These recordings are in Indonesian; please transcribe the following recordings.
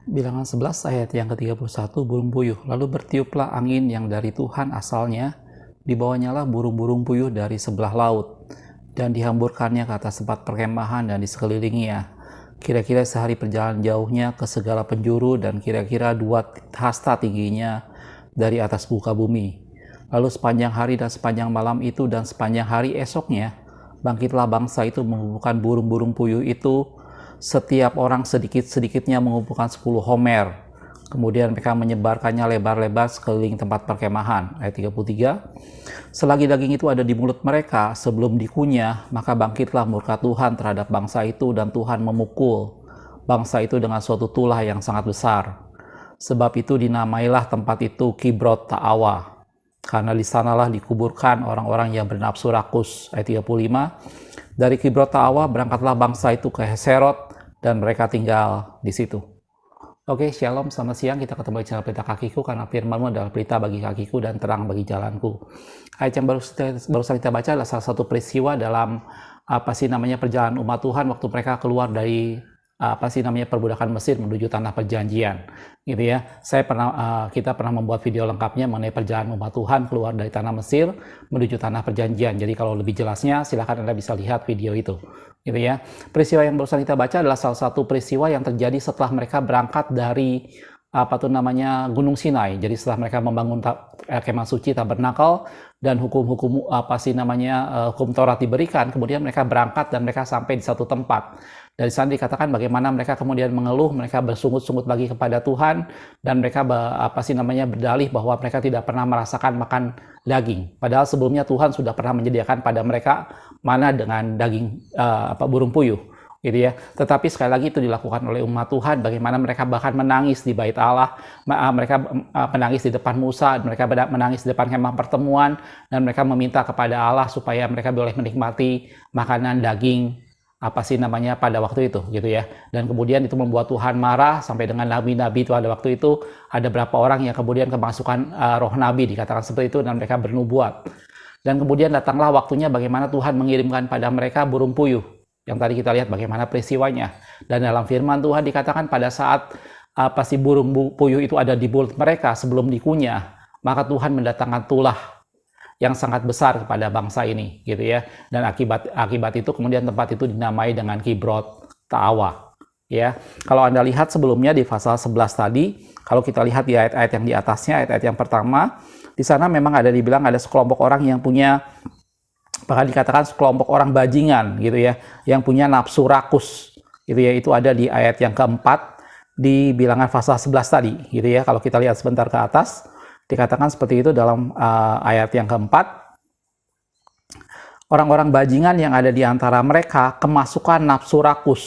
Bilangan 11 ayat yang ke-31, burung puyuh. Lalu bertiuplah angin yang dari Tuhan asalnya, dibawanya lah burung-burung puyuh dari sebelah laut, dan dihamburkannya ke atas tempat perkemahan dan di sekelilingnya. Kira-kira sehari perjalanan jauhnya ke segala penjuru, dan kira-kira 2 hasta tingginya dari atas muka bumi. Lalu sepanjang hari dan sepanjang malam itu dan sepanjang hari esoknya, bangkitlah bangsa itu mengumpulkan burung-burung puyuh itu, setiap orang sedikit-sedikitnya mengumpulkan 10 homer. Kemudian mereka menyebarkannya lebar-lebar sekeliling tempat perkemahan. Ayat 33. Selagi daging itu ada di mulut mereka sebelum dikunyah, maka bangkitlah murka Tuhan terhadap bangsa itu, dan Tuhan memukul bangsa itu dengan suatu tulah yang sangat besar. Sebab itu dinamailah tempat itu Kibrot Ta'awa, karena di sanalah dikuburkan orang-orang yang bernafsu rakus. Ayat 35. Dari Kibrot Ta'awa berangkatlah bangsa itu ke Heserot, dan mereka tinggal di situ. Oke, shalom, selamat siang. Kita ketemu di channel Pelita Kakiku, karena firman-Mu adalah pelita bagi kakiku dan terang bagi jalanku. Ayat yang barusan kita baca adalah salah satu peristiwa dalam perjalanan umat Tuhan waktu mereka keluar dari perbudakan Mesir menuju tanah perjanjian, gitu ya. Kita pernah membuat video lengkapnya mengenai perjalanan umat Tuhan keluar dari tanah Mesir menuju tanah perjanjian. Jadi kalau lebih jelasnya silahkan Anda bisa lihat video itu, gitu ya. Peristiwa yang barusan kita baca adalah salah satu peristiwa yang terjadi setelah mereka berangkat dari Gunung Sinai. Jadi setelah mereka membangun kemah suci tabernakel dan hukum-hukum hukum Taurat diberikan, kemudian mereka berangkat dan mereka sampai di satu tempat. Dari sana dikatakan bagaimana mereka kemudian mengeluh, mereka bersungut-sungut lagi kepada Tuhan, dan mereka berdalih bahwa mereka tidak pernah merasakan makan daging. Padahal sebelumnya Tuhan sudah pernah menyediakan pada mereka mana dengan daging burung puyuh, gitu ya. Tetapi sekali lagi itu dilakukan oleh umat Tuhan, bagaimana mereka bahkan menangis di bait Allah, mereka menangis di depan Musa, mereka menangis di depan kemah pertemuan, dan mereka meminta kepada Allah supaya mereka boleh menikmati makanan daging pada waktu itu, gitu ya. Dan kemudian itu membuat Tuhan marah sampai dengan nabi-nabi itu ada waktu itu ada berapa orang yang kemudian kemasukan roh nabi, dikatakan seperti itu, dan mereka bernubuat. Dan kemudian datanglah waktunya bagaimana Tuhan mengirimkan pada mereka burung puyuh yang tadi kita lihat bagaimana peristiwanya. Dan dalam firman Tuhan dikatakan pada saat burung puyuh itu ada di mulut mereka sebelum dikunyah, maka Tuhan mendatangkan tulah yang sangat besar kepada bangsa ini, gitu ya. Dan akibat itu kemudian tempat itu dinamai dengan Kibrot Ta'awa, ya. Kalau Anda lihat sebelumnya di pasal 11 tadi, kalau kita lihat di ayat-ayat yang di atasnya, ayat-ayat yang pertama, di sana memang dibilang ada sekelompok orang yang punya, bahkan dikatakan sekelompok orang bajingan, gitu ya, yang punya nafsu rakus, gitu ya. Itu ada di ayat yang keempat di bilangan pasal 11 tadi, gitu ya. Kalau kita lihat sebentar ke atas, dikatakan seperti itu dalam ayat yang keempat. Orang-orang bajingan yang ada di antara mereka kemasukan nafsu rakus,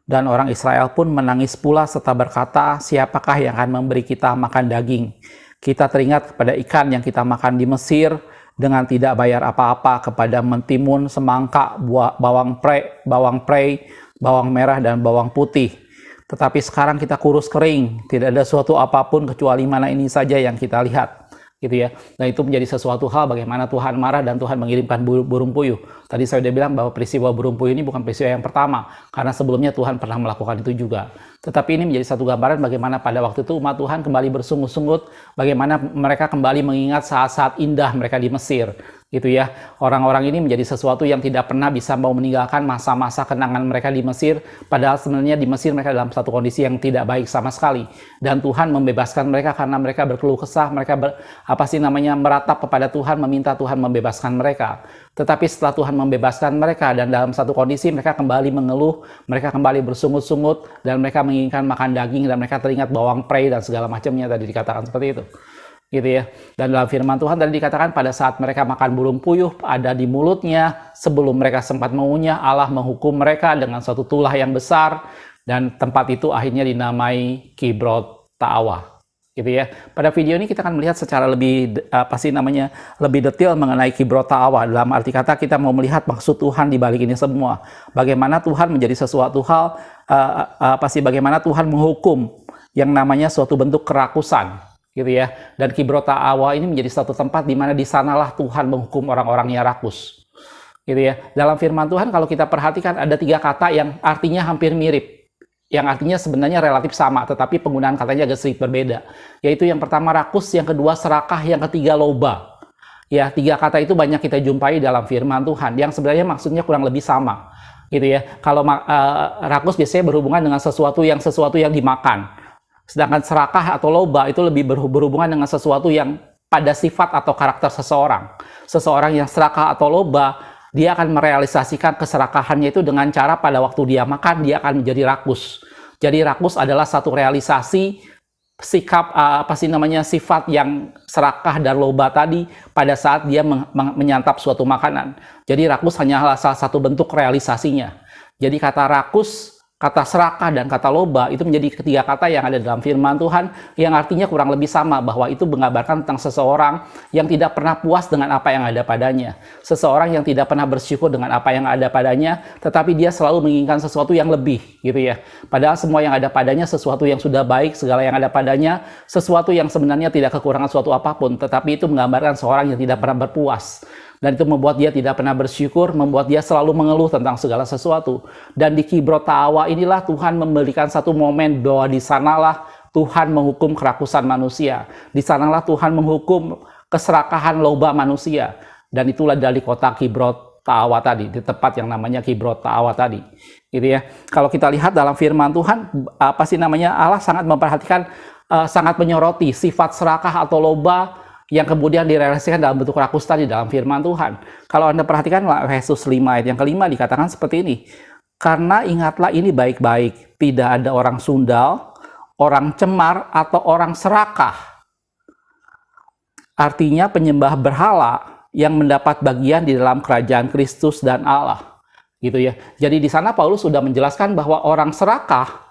dan orang Israel pun menangis pula serta berkata, siapakah yang akan memberi kita makan daging? Kita teringat kepada ikan yang kita makan di Mesir dengan tidak bayar apa-apa, kepada mentimun, semangka, bawang prei, bawang merah, dan bawang putih. Tetapi sekarang kita kurus kering, tidak ada suatu apapun kecuali mana ini saja yang kita lihat, gitu ya. Dan itu menjadi sesuatu hal bagaimana Tuhan marah dan Tuhan mengirimkan burung puyuh. Tadi saya sudah bilang bahwa peristiwa burung puyuh ini bukan peristiwa yang pertama, karena sebelumnya Tuhan pernah melakukan itu juga. Tetapi ini menjadi satu gambaran bagaimana pada waktu itu umat Tuhan kembali bersungut-sungut, bagaimana mereka kembali mengingat saat-saat indah mereka di Mesir, gitu ya. Orang-orang ini menjadi sesuatu yang tidak pernah bisa mau meninggalkan masa-masa kenangan mereka di Mesir, padahal sebenarnya di Mesir mereka dalam satu kondisi yang tidak baik sama sekali. Dan Tuhan membebaskan mereka karena mereka berkeluh kesah, mereka meratap kepada Tuhan, meminta Tuhan membebaskan mereka. Tetapi setelah Tuhan membebaskan mereka dan dalam satu kondisi mereka kembali mengeluh, mereka kembali bersungut-sungut, dan mereka menginginkan makan daging, dan mereka teringat bawang prei dan segala macamnya, tadi dikatakan seperti itu, gitu ya. Dan dalam firman Tuhan tadi dikatakan pada saat mereka makan burung puyuh ada di mulutnya, sebelum mereka sempat mengunyah, Allah menghukum mereka dengan suatu tulah yang besar, dan tempat itu akhirnya dinamai Kibrot Ta'awa, gitu ya. Pada video ini kita akan melihat secara lebih lebih detail mengenai Kibrot Ta'awa. Dalam arti kata kita mau melihat maksud Tuhan di balik ini semua. Bagaimana Tuhan menjadi sesuatu hal, bagaimana Tuhan menghukum yang namanya suatu bentuk kerakusan, gitu ya. Dan Kibrot Ta'awa ini menjadi satu tempat di mana di sanalah Tuhan menghukum orang-orang yang rakus, gitu ya. Dalam firman Tuhan kalau kita perhatikan ada 3 kata yang artinya hampir mirip, yang artinya sebenarnya relatif sama, tetapi penggunaan katanya agak sedikit berbeda. Yaitu yang pertama rakus, yang kedua serakah, yang ketiga loba. Ya, 3 kata itu banyak kita jumpai dalam firman Tuhan, yang sebenarnya maksudnya kurang lebih sama. Gitu ya. Kalau rakus biasanya berhubungan dengan sesuatu yang dimakan. Sedangkan serakah atau loba itu lebih berhubungan dengan sesuatu yang pada sifat atau karakter seseorang. Seseorang yang serakah atau loba, dia akan merealisasikan keserakahannya itu dengan cara pada waktu dia makan, dia akan menjadi rakus. Jadi rakus adalah satu realisasi sikap sifat yang serakah dan loba tadi pada saat dia menyantap suatu makanan. Jadi rakus hanyalah salah satu bentuk realisasinya. Jadi kata rakus, kata serakah, dan kata loba itu menjadi ketiga kata yang ada dalam firman Tuhan yang artinya kurang lebih sama, bahwa itu menggambarkan tentang seseorang yang tidak pernah puas dengan apa yang ada padanya. Seseorang yang tidak pernah bersyukur dengan apa yang ada padanya, tetapi dia selalu menginginkan sesuatu yang lebih, gitu ya. Padahal semua yang ada padanya sesuatu yang sudah baik, segala yang ada padanya sesuatu yang sebenarnya tidak kekurangan suatu apapun, tetapi itu menggambarkan seorang yang tidak pernah berpuas. Dan itu membuat dia tidak pernah bersyukur, membuat dia selalu mengeluh tentang segala sesuatu. Dan di Kibrot Ta'awa inilah Tuhan memberikan satu momen bahwa di sanalah Tuhan menghukum kerakusan manusia. Di sanalah Tuhan menghukum keserakahan loba manusia. Dan itulah dari kota Kibrot Ta'awa tadi, di tempat yang namanya Kibrot Ta'awa tadi. Gitu ya. Kalau kita lihat dalam firman Tuhan, Allah sangat memperhatikan, sangat menyoroti sifat serakah atau loba yang kemudian direalisasikan dalam bentuk rakus tadi dalam firman Tuhan. Kalau Anda perhatikan Yesus 5 ayat yang kelima dikatakan seperti ini. Karena ingatlah ini baik-baik, tidak ada orang sundal, orang cemar, atau orang serakah. Artinya penyembah berhala yang mendapat bagian di dalam kerajaan Kristus dan Allah. Gitu ya. Jadi di sana Paulus sudah menjelaskan bahwa orang serakah,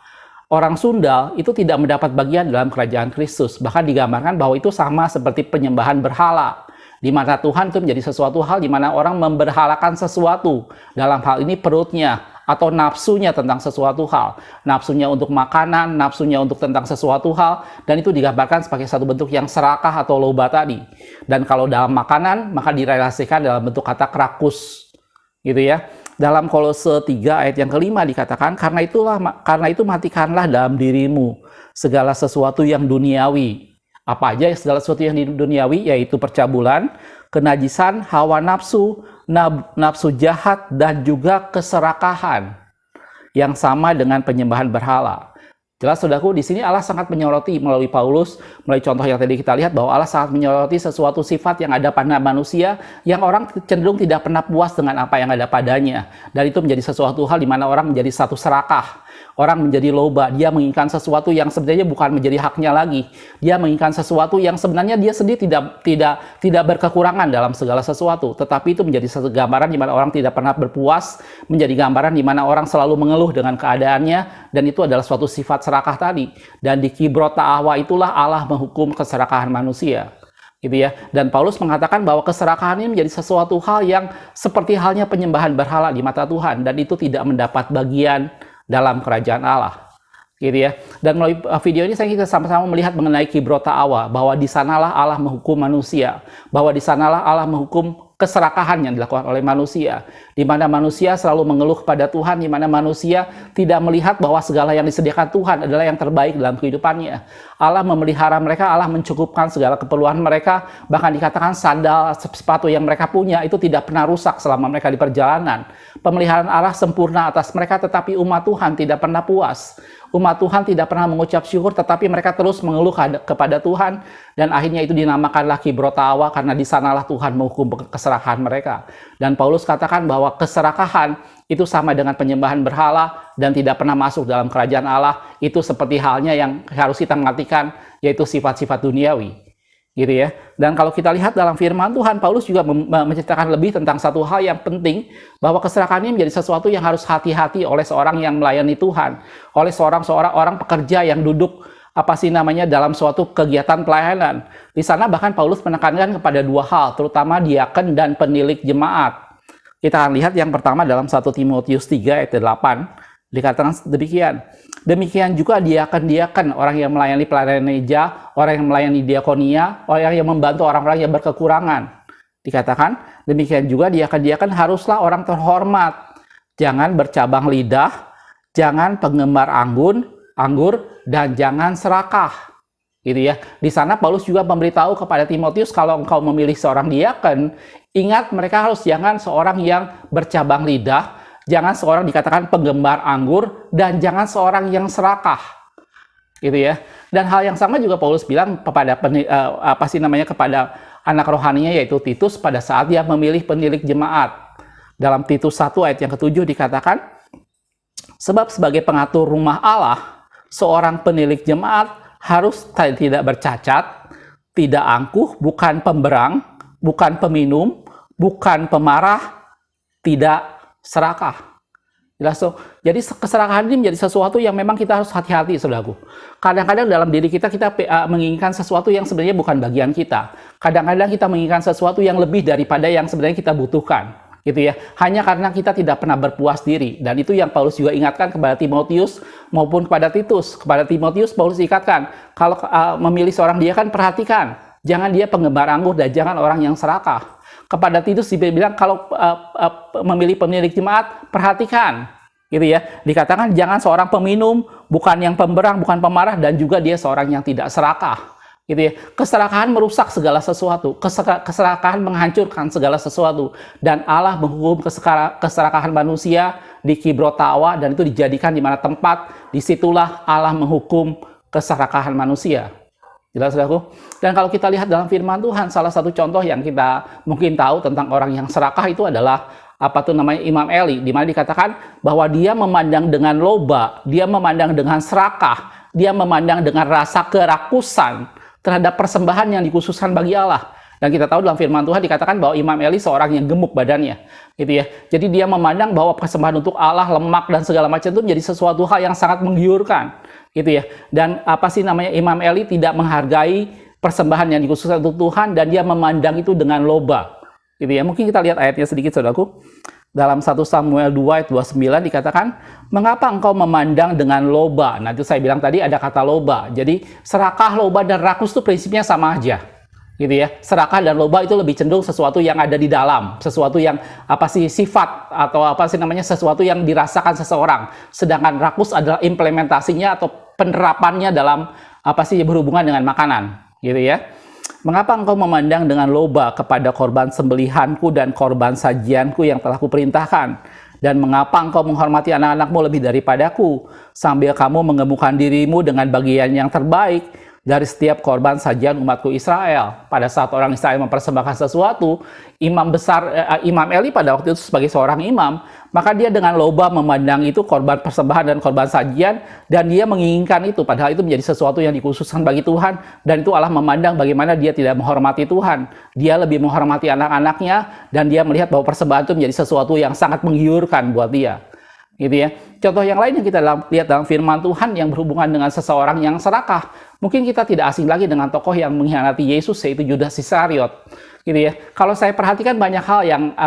orang sundal itu tidak mendapat bagian dalam kerajaan Kristus. Bahkan digambarkan bahwa itu sama seperti penyembahan berhala. Di mana Tuhan itu menjadi sesuatu hal di mana orang memberhalakan sesuatu. Dalam hal ini perutnya atau nafsunya tentang sesuatu hal. Nafsunya untuk makanan, nafsunya untuk tentang sesuatu hal. Dan itu digambarkan sebagai satu bentuk yang serakah atau loba tadi. Dan kalau dalam makanan, maka direalisasikan dalam bentuk kata krakus. Gitu ya. Dalam Kolose 3 ayat yang kelima dikatakan, karena itu matikanlah dalam dirimu segala sesuatu yang duniawi. Apa aja segala sesuatu yang duniawi? Yaitu percabulan, kenajisan, hawa nafsu, nafsu jahat, dan juga keserakahan yang sama dengan penyembahan berhala. Jelas saudaraku, di sini Allah sangat menyoroti melalui Paulus, melalui contoh yang tadi kita lihat bahwa Allah sangat menyoroti sesuatu sifat yang ada pada manusia yang orang cenderung tidak pernah puas dengan apa yang ada padanya. Dan itu menjadi sesuatu hal di mana orang menjadi satu serakah. Orang menjadi loba, dia menginginkan sesuatu yang sebenarnya bukan menjadi haknya lagi. Dia menginginkan sesuatu yang sebenarnya dia sendiri tidak berkekurangan dalam segala sesuatu. Tetapi itu menjadi satu gambaran di mana orang tidak pernah berpuas, menjadi gambaran di mana orang selalu mengeluh dengan keadaannya, dan itu adalah suatu sifat serakah tadi. Dan di Kibrot Ta'awa itulah Allah menghukum keserakahan manusia. Gitu ya. Dan Paulus mengatakan bahwa keserakahan ini menjadi sesuatu hal yang seperti halnya penyembahan berhala di mata Tuhan, dan itu tidak mendapat bagian dalam kerajaan Allah, gitu ya. Dan melalui video ini kita sama-sama melihat mengenai Kibrot Ta'awa, bahwa di sanalah Allah menghukum manusia, bahwa di sanalah Allah menghukum keserakahan yang dilakukan oleh manusia, di mana manusia selalu mengeluh kepada Tuhan, di mana manusia tidak melihat bahwa segala yang disediakan Tuhan adalah yang terbaik dalam kehidupannya. Allah memelihara mereka, Allah mencukupkan segala keperluan mereka, bahkan dikatakan sandal sepatu yang mereka punya itu tidak pernah rusak selama mereka di perjalanan. Pemeliharaan Allah sempurna atas mereka, tetapi umat Tuhan tidak pernah puas. Umat Tuhan tidak pernah mengucap syukur, tetapi mereka terus mengeluh kepada Tuhan, dan akhirnya itu dinamakanlah Kibrot Ta'awa, karena di sanalah Tuhan menghukum keserakahan mereka. Dan Paulus katakan bahwa keserakahan itu sama dengan penyembahan berhala dan tidak pernah masuk dalam kerajaan Allah. Itu seperti halnya yang harus kita mengartikan, yaitu sifat-sifat duniawi. Gitu ya. Dan kalau kita lihat dalam firman Tuhan, Paulus juga menceritakan lebih tentang satu hal yang penting, bahwa keserakahan ini menjadi sesuatu yang harus hati-hati oleh seorang yang melayani Tuhan, oleh seorang orang pekerja yang duduk dalam suatu kegiatan pelayanan. Di sana bahkan Paulus menekankan kepada dua hal, terutama diaken dan penilik jemaat. Kita akan lihat yang pertama dalam 1 Timotius 3 ayat 8, dikatakan demikian. Demikian juga diaken-diaken, orang yang melayani pelayanan gereja, orang yang melayani diakonia, orang yang membantu orang-orang yang berkekurangan. Dikatakan, demikian juga diaken-diaken haruslah orang terhormat. Jangan bercabang lidah, jangan penggemar anggur, dan jangan serakah. Gitu ya. Di sana Paulus juga memberitahu kepada Timotius, kalau engkau memilih seorang diakon, ingat mereka harus jangan seorang yang bercabang lidah, jangan seorang dikatakan penggemar anggur, dan jangan seorang yang serakah. Gitu ya. Dan hal yang sama juga Paulus bilang kepada kepada anak rohaninya, yaitu Titus, pada saat dia memilih penilik jemaat. Dalam Titus 1 ayat yang ke-7 dikatakan, sebab sebagai pengatur rumah Allah, seorang penilik jemaat harus tidak bercacat, tidak angkuh, bukan pemberang, bukan peminum, bukan pemarah, tidak serakah. Jelas tuh. Jadi keserakahan ini menjadi sesuatu yang memang kita harus hati-hati, saudaraku. Kadang-kadang dalam diri kita menginginkan sesuatu yang sebenarnya bukan bagian kita. Kadang-kadang kita menginginkan sesuatu yang lebih daripada yang sebenarnya kita butuhkan. Gitu ya, hanya karena kita tidak pernah berpuas diri. Dan itu yang Paulus juga ingatkan kepada Timotius maupun kepada Titus. Kepada Timotius Paulus ingatkan, kalau memilih seorang diakon, perhatikan, jangan dia penggemar anggur dan jangan orang yang serakah. Kepada Titus dibilang, kalau memilih penilik jemaat, perhatikan, gitu ya, dikatakan jangan seorang peminum, bukan yang pemberang, bukan pemarah, dan juga dia seorang yang tidak serakah. Gitu ya. Keserakahan merusak segala sesuatu, keserakahan menghancurkan segala sesuatu, dan Allah menghukum keserakahan manusia di Kibrot Tawa, dan itu dijadikan di mana tempat, disitulah Allah menghukum keserakahan manusia. Jelas, saudaraku? Dan kalau kita lihat dalam firman Tuhan, salah satu contoh yang kita mungkin tahu tentang orang yang serakah itu adalah Imam Eli, di mana dikatakan bahwa dia memandang dengan loba, dia memandang dengan serakah, dia memandang dengan rasa kerakusan terhadap persembahan yang dikhususkan bagi Allah. Dan kita tahu dalam firman Tuhan dikatakan bahwa Imam Eli seorang yang gemuk badannya, gitu ya. Jadi dia memandang bahwa persembahan untuk Allah, lemak dan segala macam itu menjadi sesuatu hal yang sangat menggiurkan, gitu ya. Dan Imam Eli tidak menghargai persembahan yang dikhususkan untuk Tuhan, dan dia memandang itu dengan loba, gitu ya. Mungkin kita lihat ayatnya sedikit, saudaraku. Dalam 1 Samuel 2 ayat 29 dikatakan, mengapa engkau memandang dengan loba? Nah, itu saya bilang tadi ada kata loba. Jadi serakah, loba, dan rakus itu prinsipnya sama aja. Gitu ya. Serakah dan loba itu lebih cenderung sesuatu yang ada di dalam, sesuatu yang sifat atau sesuatu yang dirasakan seseorang. Sedangkan rakus adalah implementasinya atau penerapannya dalam berhubungan dengan makanan, gitu ya. Mengapa engkau memandang dengan loba kepada korban sembelihanku dan korban sajianku yang telah kuperintahkan? Dan mengapa engkau menghormati anak-anakmu lebih daripadaku, sambil kamu mengemukkan dirimu dengan bagian yang terbaik dari setiap korban sajian umatku Israel? Pada saat orang Israel mempersembahkan sesuatu, Imam Eli pada waktu itu sebagai seorang imam, maka dia dengan loba memandang itu korban persembahan dan korban sajian, dan dia menginginkan itu, padahal itu menjadi sesuatu yang dikhususkan bagi Tuhan. Dan itu Allah memandang bagaimana dia tidak menghormati Tuhan, dia lebih menghormati anak-anaknya, dan dia melihat bahwa persembahan itu menjadi sesuatu yang sangat menggiurkan buat dia, gitu ya. Contoh yang lain yang kita lihat dalam firman Tuhan yang berhubungan dengan seseorang yang serakah, mungkin kita tidak asing lagi dengan tokoh yang mengkhianati Yesus, yaitu Judas Iskariot, gitu ya. Kalau saya perhatikan banyak hal yang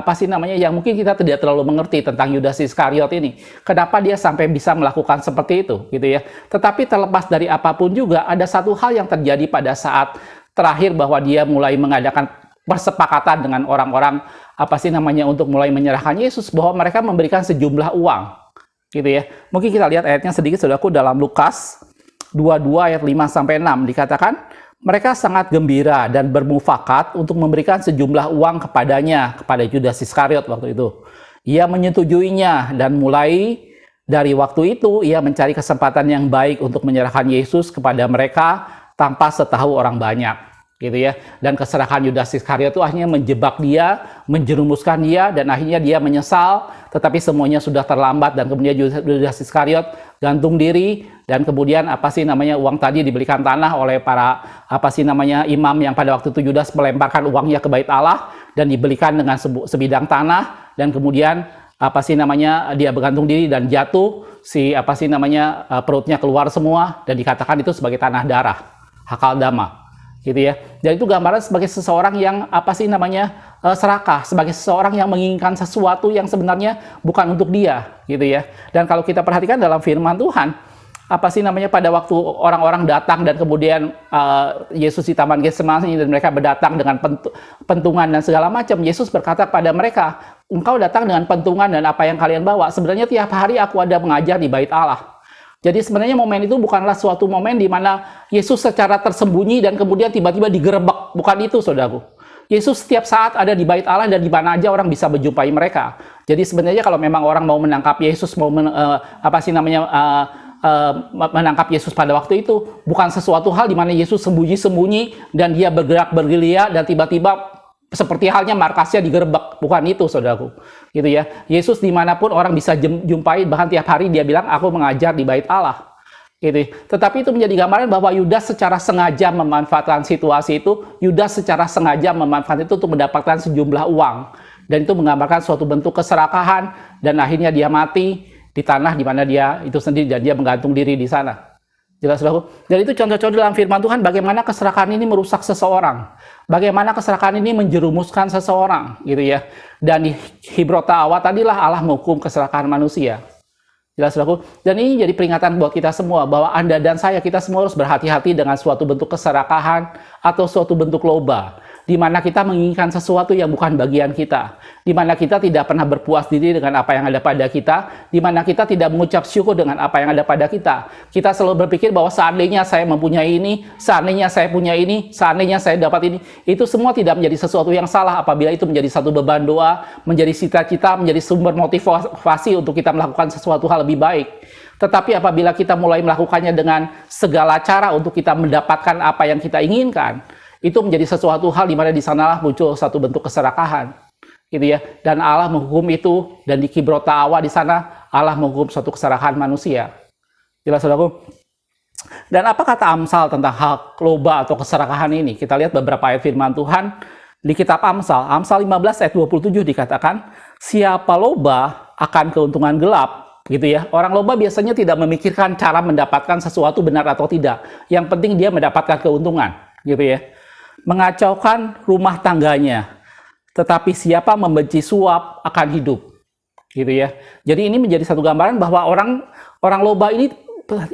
yang mungkin kita tidak terlalu mengerti tentang Judas Iskariot ini. Kenapa dia sampai bisa melakukan seperti itu, gitu ya. Tetapi terlepas dari apapun juga, ada satu hal yang terjadi pada saat terakhir, bahwa dia mulai mengadakan persepakatan dengan orang-orang untuk mulai menyerahkan Yesus, bahwa mereka memberikan sejumlah uang, gitu ya. Mungkin kita lihat ayatnya sedikit, saudaraku, dalam Lukas 22 ayat 5 sampai 6 dikatakan, mereka sangat gembira dan bermufakat untuk memberikan sejumlah uang kepadanya, kepada Judas Iskariot waktu itu. Ia menyetujuinya, dan mulai dari waktu itu ia mencari kesempatan yang baik untuk menyerahkan Yesus kepada mereka tanpa setahu orang banyak, gitu ya. Dan keserahan Judas Iskariot itu akhirnya menjebak dia, menjerumuskan dia, dan akhirnya dia menyesal, tetapi semuanya sudah terlambat. Dan kemudian Judas Iskariot gantung diri, dan kemudian uang tadi dibelikan tanah oleh para imam yang pada waktu itu Judas melemparkan uangnya ke bait Allah, dan dibelikan dengan sebidang tanah, dan kemudian dia bergantung diri dan jatuh, perutnya keluar semua, dan dikatakan itu sebagai tanah darah, Hakaldama, gitu ya. Dan itu gambaran sebagai seseorang yang serakah, sebagai seseorang yang menginginkan sesuatu yang sebenarnya bukan untuk dia, gitu ya. Dan kalau kita perhatikan dalam firman Tuhan, pada waktu orang-orang datang dan kemudian Yesus di Taman Getsemani dan mereka berdatang dengan pentungan dan segala macam, Yesus berkata pada mereka, engkau datang dengan pentungan dan apa yang kalian bawa, sebenarnya tiap hari aku ada mengajar di bait Allah. Jadi sebenarnya momen itu bukanlah suatu momen di mana Yesus secara tersembunyi dan kemudian tiba-tiba digerebek, bukan itu saudaraku. Yesus setiap saat ada di bait Allah dan di mana aja orang bisa menjumpai mereka. Jadi sebenarnya kalau memang orang mau menangkap Yesus, mau menangkap Yesus pada waktu itu, bukan sesuatu hal di mana Yesus sembunyi-sembunyi dan dia bergerak bergelia dan tiba-tiba seperti halnya markasnya digerebek. Bukan itu saudaraku, gitu ya. Yesus dimanapun orang bisa jumpai, bahkan tiap hari dia bilang aku mengajar di bait Allah, gitu. Tetapi itu menjadi gambaran bahwa Yudas secara sengaja memanfaatkan situasi itu. Yudas secara sengaja memanfaatkan itu untuk mendapatkan sejumlah uang, dan itu menggambarkan suatu bentuk keserakahan, dan akhirnya dia mati di tanah di mana dia itu sendiri, dan dia menggantung diri di sana. Jelas saudaraku? Dan itu contoh-contoh dalam firman Tuhan bagaimana keserakahan ini merusak seseorang, bagaimana keserakahan ini menjerumuskan seseorang, gitu ya. Dan di Hibrota awal tadilah Allah menghukum keserakahan manusia. Jelas saudaraku? Dan ini jadi peringatan buat kita semua bahwa Anda dan saya, kita semua harus berhati-hati dengan suatu bentuk keserakahan atau suatu bentuk loba, di mana kita menginginkan sesuatu yang bukan bagian kita, di mana kita tidak pernah berpuas diri dengan apa yang ada pada kita, di mana kita tidak mengucap syukur dengan apa yang ada pada kita. Kita selalu berpikir bahwa seandainya saya mempunyai ini, seandainya saya punya ini, seandainya saya dapat ini. Itu semua tidak menjadi sesuatu yang salah apabila itu menjadi satu beban doa, menjadi cita-cita, menjadi sumber motivasi untuk kita melakukan sesuatu hal lebih baik. Tetapi apabila kita mulai melakukannya dengan segala cara untuk kita mendapatkan apa yang kita inginkan, itu menjadi sesuatu hal di mana di sanalah muncul satu bentuk keserakahan, gitu ya. Dan Allah menghukum itu, dan di Kibrota Awa di sana Allah menghukum suatu keserakahan manusia. Jelas saudaraku? Dan apa kata Amsal tentang hal loba atau keserakahan ini? Kita lihat beberapa ayat firman Tuhan di kitab Amsal. Amsal 15 ayat 27 dikatakan, siapa loba akan keuntungan gelap, gitu ya. Orang loba biasanya tidak memikirkan cara mendapatkan sesuatu benar atau tidak. Yang penting dia mendapatkan keuntungan, gitu ya. Mengacaukan rumah tangganya, tetapi siapa membenci suap akan hidup, gitu ya. Jadi ini menjadi satu gambaran bahwa orang loba ini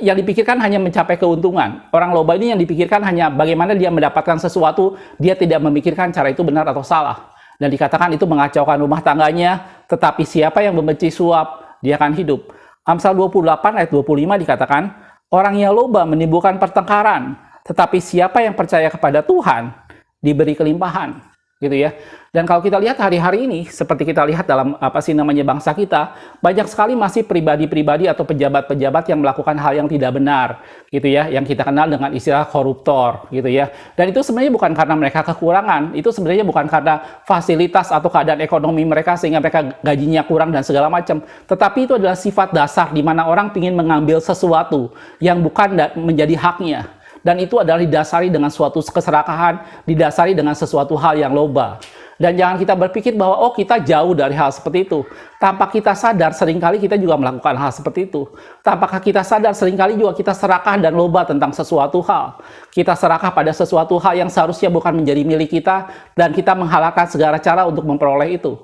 yang dipikirkan hanya mencapai keuntungan. Orang loba ini yang dipikirkan hanya bagaimana dia mendapatkan sesuatu, dia tidak memikirkan cara itu benar atau salah. Dan dikatakan itu mengacaukan rumah tangganya, tetapi siapa yang membenci suap, dia akan hidup. Amsal 28 ayat 25 dikatakan, orang yang loba menimbulkan pertengkaran, tetapi siapa yang percaya kepada Tuhan diberi kelimpahan, gitu ya. Dan kalau kita lihat hari-hari ini, seperti kita lihat dalam bangsa kita, banyak sekali masih pribadi-pribadi atau pejabat-pejabat yang melakukan hal yang tidak benar, gitu ya, yang kita kenal dengan istilah koruptor, gitu ya. Dan itu sebenarnya bukan karena mereka kekurangan, itu sebenarnya bukan karena fasilitas atau keadaan ekonomi mereka sehingga mereka gajinya kurang dan segala macam, tetapi itu adalah sifat dasar di mana orang ingin mengambil sesuatu yang bukan menjadi haknya. Dan itu adalah didasari dengan suatu keserakahan, didasari dengan sesuatu hal yang loba. Dan jangan kita berpikir bahwa kita jauh dari hal seperti itu. Tanpa kita sadar, seringkali kita juga melakukan hal seperti itu. Tanpa kita sadar, seringkali juga kita serakah dan loba tentang sesuatu hal. Kita serakah pada sesuatu hal yang seharusnya bukan menjadi milik kita, dan kita menghalalkan segala cara untuk memperoleh itu.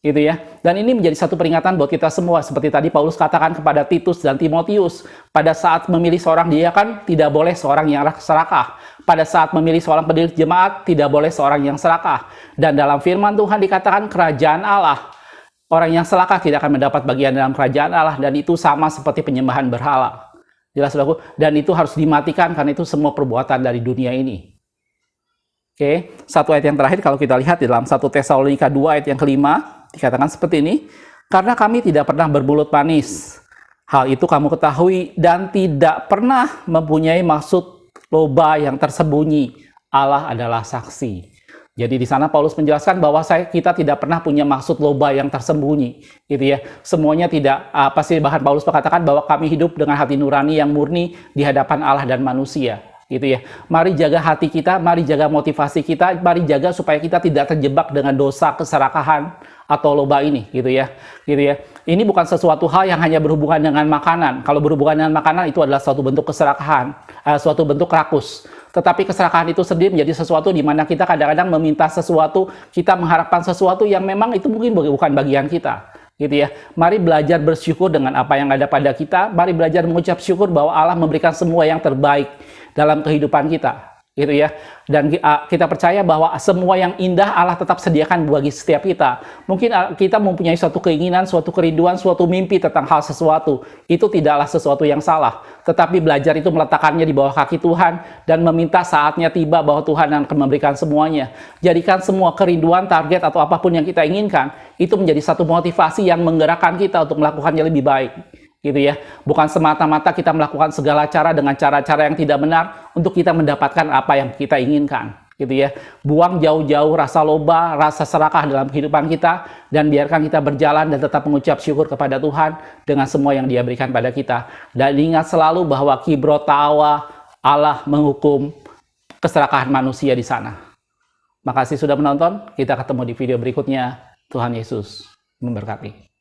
Gitu ya. Dan ini menjadi satu peringatan buat kita semua, seperti tadi Paulus katakan kepada Titus dan Timotius, pada saat memilih seorang diakan tidak boleh seorang yang serakah, pada saat memilih seorang pendiri jemaat tidak boleh seorang yang serakah. Dan dalam firman Tuhan dikatakan kerajaan Allah, orang yang serakah tidak akan mendapat bagian dalam kerajaan Allah, dan itu sama seperti penyembahan berhala. Jelas saudaraku? Dan itu harus dimatikan karena itu semua perbuatan dari dunia ini. Oke, satu ayat yang terakhir kalau kita lihat di dalam 1 Tesalonika 2 ayat yang kelima, dikatakan seperti ini, karena kami tidak pernah bermulut manis. Hal itu kamu ketahui dan tidak pernah mempunyai maksud loba yang tersembunyi. Allah adalah saksi. Jadi di sana Paulus menjelaskan bahwa kita tidak pernah punya maksud loba yang tersembunyi, gitu ya. Semuanya tidak bahkan Paulus mengatakan bahwa kami hidup dengan hati nurani yang murni di hadapan Allah dan manusia. Gitu ya. Mari jaga hati kita, mari jaga motivasi kita, mari jaga supaya kita tidak terjebak dengan dosa keserakahan atau loba ini, gitu ya. Gitu ya. Ini bukan sesuatu hal yang hanya berhubungan dengan makanan. Kalau berhubungan dengan makanan itu adalah suatu bentuk keserakahan, suatu bentuk rakus. Tetapi keserakahan itu sendiri menjadi sesuatu di mana kita kadang-kadang meminta sesuatu, kita mengharapkan sesuatu yang memang itu mungkin bukan bagian kita. gitu ya. Mari belajar bersyukur dengan apa yang ada pada kita. Mari belajar mengucap syukur bahwa Allah memberikan semua yang terbaik dalam kehidupan kita, gitu ya. Dan kita percaya bahwa semua yang indah Allah tetap sediakan bagi setiap kita. Mungkin kita mempunyai suatu keinginan, suatu kerinduan, suatu mimpi tentang hal sesuatu. Itu tidaklah sesuatu yang salah. Tetapi belajar itu meletakkannya di bawah kaki Tuhan dan meminta saatnya tiba bahwa Tuhan akan memberikan semuanya. Jadikan semua kerinduan, target, atau apapun yang kita inginkan, itu menjadi satu motivasi yang menggerakkan kita untuk melakukannya lebih baik. Gitu ya. Bukan semata-mata kita melakukan segala cara dengan cara-cara yang tidak benar untuk kita mendapatkan apa yang kita inginkan, gitu ya. Buang jauh-jauh rasa loba, rasa serakah dalam kehidupan kita, dan biarkan kita berjalan dan tetap mengucap syukur kepada Tuhan dengan semua yang Dia berikan pada kita. Dan ingat selalu bahwa kibrotawa, Allah menghukum keserakahan manusia di sana. Makasih sudah menonton, kita ketemu di video berikutnya. Tuhan Yesus memberkati.